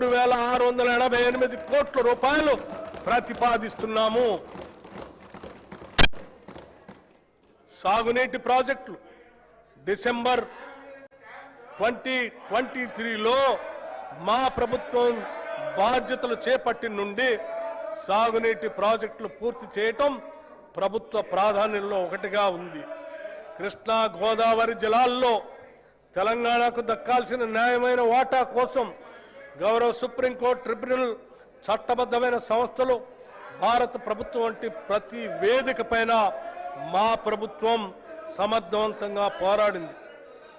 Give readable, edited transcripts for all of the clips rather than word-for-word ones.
3,688 కోట్ల రూపాయలు ప్రతిపాదిస్తున్నాము. సాగునీటి ప్రాజెక్టులు డిసెంబర్ 2023లో మా ప్రభుత్వం బాధ్యతలు చేపట్టిన నుండి సాగునీటి ప్రాజెక్టులు పూర్తి చేయటం ప్రభుత్వ ప్రాధాన్యంలో ఒకటిగా ఉంది. కృష్ణా గోదావరి జలాల్లో తెలంగాణకు దక్కాల్సిన న్యాయమైన వాటా కోసం గౌరవ సుప్రీంకోర్టు ట్రిబ్యునల్, చట్టబద్ధమైన సంస్థలు, భారత ప్రభుత్వం వంటి ప్రతి వేదిక పైన మా ప్రభుత్వం సమర్థవంతంగా పోరాడింది.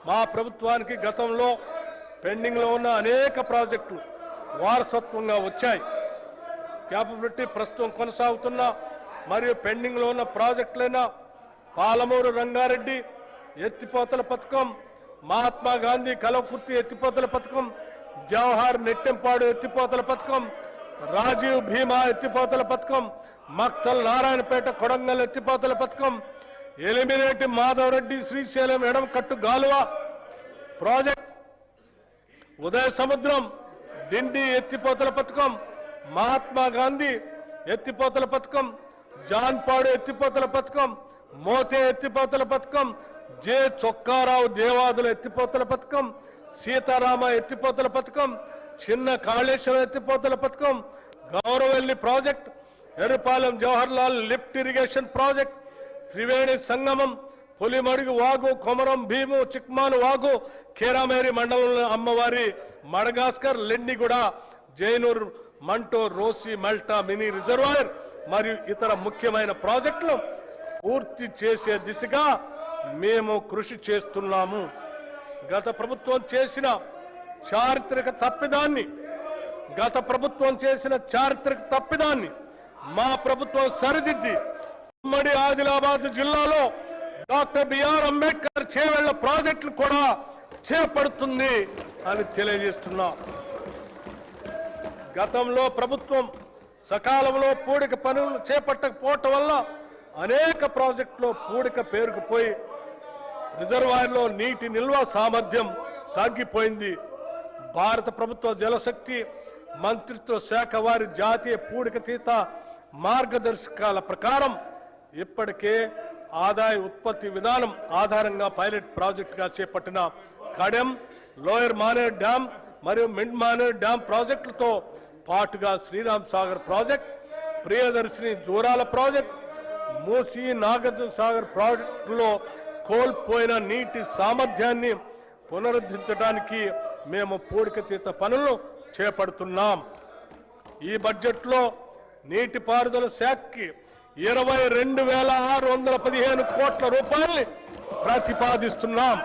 మా ప్రభుత్వానికి గతంలో పెండింగ్లో ఉన్న అనేక ప్రాజెక్టులు వారసత్వంగా వచ్చాయి. క్యాపబిలిటీ ప్రస్తుతం కొనసాగుతున్న మరియు పెండింగ్లో ఉన్న ప్రాజెక్టులైన పాలమూరు రంగారెడ్డి ఎత్తిపోతల పథకం, మహాత్మా గాంధీ కలవకుర్తి ఎత్తిపోతల పథకం, జవహర్ నెట్టెంపాడు ఎత్తిపోతల పథకం, రాజీవ్ భీమా ఎత్తిపోతల పథకం, మక్తల్ నారాయణపేట కొడంగల్ ఎత్తిపోతల పథకం, ఎలిమినేటి మాధవరెడ్డి శ్రీశైలం ఎడమకట్టు గాలువ ప్రాజెక్ట్, ఉదయ సముద్రం డిండి ఎత్తిపోతల పథకం, మహాత్మా గాంధీ ఎత్తిపోతల పథకం, జాన్పాడు ఎత్తిపోతల పథకం, మోతే ఎత్తిపోతల పథకం, జె చొక్కారావు దేవాదుల ఎత్తిపోతల పథకం, సీతారామ ఎత్తిపోతల పథకం, చిన్న కాళేశ్వరం ఎత్తిపోతల పథకం, Gouravelli project, Errapalem Jawaharlal lift irrigation project, Triveni Sangamam, Pulimadugu వాగు, కొమరం భీము, చిక్మాను వాగు, కేరామేరి మండలంలో అమ్మవారి మడగాస్కర్, లెండిగూడ, జైనూర్, మంటో, రోసి, మల్టా మినీ రిజర్వాయర్ మరియు ఇతర ముఖ్యమైన ప్రాజెక్టులు పూర్తి చేసే దిశగా మేము కృషి చేస్తున్నాము. గత ప్రభుత్వం చేసిన చారిత్రక తప్పిదాన్ని మా ప్రభుత్వం సరిదిద్ది ఉమ్మడి ఆదిలాబాద్ జిల్లాలో డాక్టర్ బిఆర్ అంబేద్కర్ చేవెళ్ల ప్రాజెక్టులు కూడా చేపడుతుంది అని తెలియజేస్తున్నాం. గతంలో ప్రభుత్వం సకాలంలో పూడిక పనులు చేపట్టకపోవటం వల్ల అనేక ప్రాజెక్టులో పూడిక పేరుకుపోయి రిజర్వాయర్లో నీటి నిల్వ సామర్థ్యం తగ్గిపోయింది. భారత ప్రభుత్వ జలశక్తి మంత్రిత్వ శాఖ వారి జాతీయ పూడికతీత మార్గదర్శకాల ప్రకారం ఇప్పటికే ఆదాయ ఉత్పత్తి విధానం ఆధారంగా పైలట్ ప్రాజెక్టుగా చేపట్టిన కడెం, లోయర్ మానేర్ డ్యాం మరియు మిడ్ మానేర్ డ్యాం ప్రాజెక్టులతో పాటుగా శ్రీరామ్ సాగర్ ప్రాజెక్ట్, ప్రియదర్శిని జూరాల ప్రాజెక్ట్, మూసీ నాగార్జున సాగర్ ప్రాజెక్టులో కోల్పోయిన నీటి సామర్థ్యాన్ని పునరుద్ధరించడానికి మేము పూడికతీత పనులు చేపడుతున్నాం. ఈ బడ్జెట్లో నీటిపారుదల శాఖకి 22,615 కోట్ల రూపాయల్ని ప్రతిపాదిస్తున్నాం.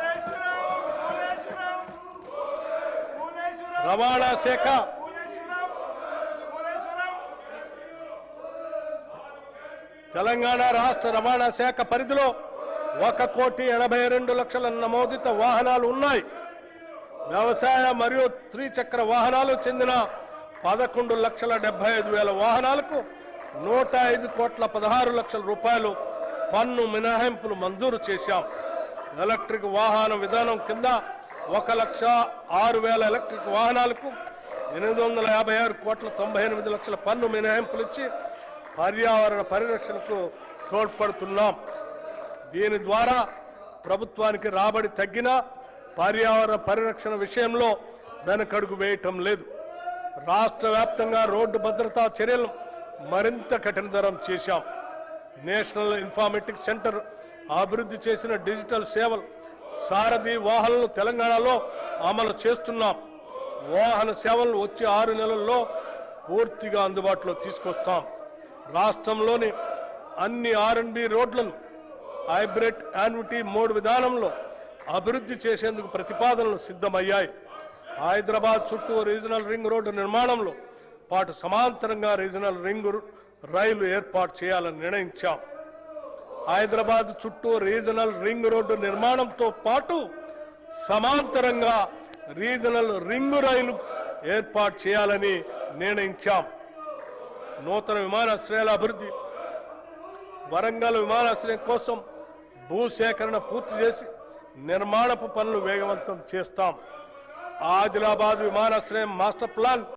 రవాణా శాఖ తెలంగాణ రాష్ట్ర రవాణా శాఖ పరిధిలో 1,82,00,000 నమోదిత వాహనాలు ఉన్నాయి. వ్యవసాయ మరియు త్రిచక్ర వాహనాలు చెందిన 11,75,000 వాహనాలకు 105,16,00,000 రూపాయలు పన్ను మినహాయింపులు మంజూరు చేశాం. ఎలక్ట్రిక్ వాహన విధానం కింద 1,06,000 ఎలక్ట్రిక్ వాహనాలకు 856,98,00,000 పన్ను మినహాయింపులు ఇచ్చి పర్యావరణ పరిరక్షణకు తోడ్పడుతున్నాం. దీని ద్వారా ప్రభుత్వానికి రాబడి తగ్గిన పర్యావరణ పరిరక్షణ విషయంలో వెనకడుగు వేయటం లేదు. రాష్ట్ర వ్యాప్తంగా రోడ్డు భద్రతా చర్యలను మరింత కఠినతరం చేశాం. నేషనల్ ఇన్ఫర్మేటిక్స్ సెంటర్ అభివృద్ధి చేసిన డిజిటల్ సేవలు, సారథి వాహనాలను తెలంగాణలో అమలు చేస్తున్నాం. వాహన సేవలను వచ్చే 6 నెలల్లో పూర్తిగా అందుబాటులో తీసుకొస్తాం. రాష్ట్రంలోని అన్ని R&B రోడ్లను హైబ్రిడ్ యాన్యుటీ మోడ్ విధానంలో అభివృద్ధి చేసేందుకు ప్రతిపాదనలు సిద్ధమయ్యాయి. హైదరాబాద్ చుట్టూ రీజనల్ రింగ్ రోడ్డు నిర్మాణంలో పాటు సమాంతరంగా రీజనల్ రింగ్ రైలు ఏర్పాటు చేయాలని నిర్ణయించాం. హైదరాబాద్ చుట్టూ రీజనల్ రింగ్ రోడ్డు నిర్మాణంతో పాటు సమాంతరంగా రీజనల్ రింగ్ రైలు ఏర్పాటు చేయాలని నిర్ణయించాం. నూతన విమానాశ్రయాల అభివృద్ధి, వరంగల్ విమానాశ్రయం కోసం భూసేకరణ పూర్తి చేసి నిర్మాణపు పనులు వేగవంతం చేస్తాం. ఆదిలాబాద్ విమానాశ్రయం మాస్టర్ ప్లాన్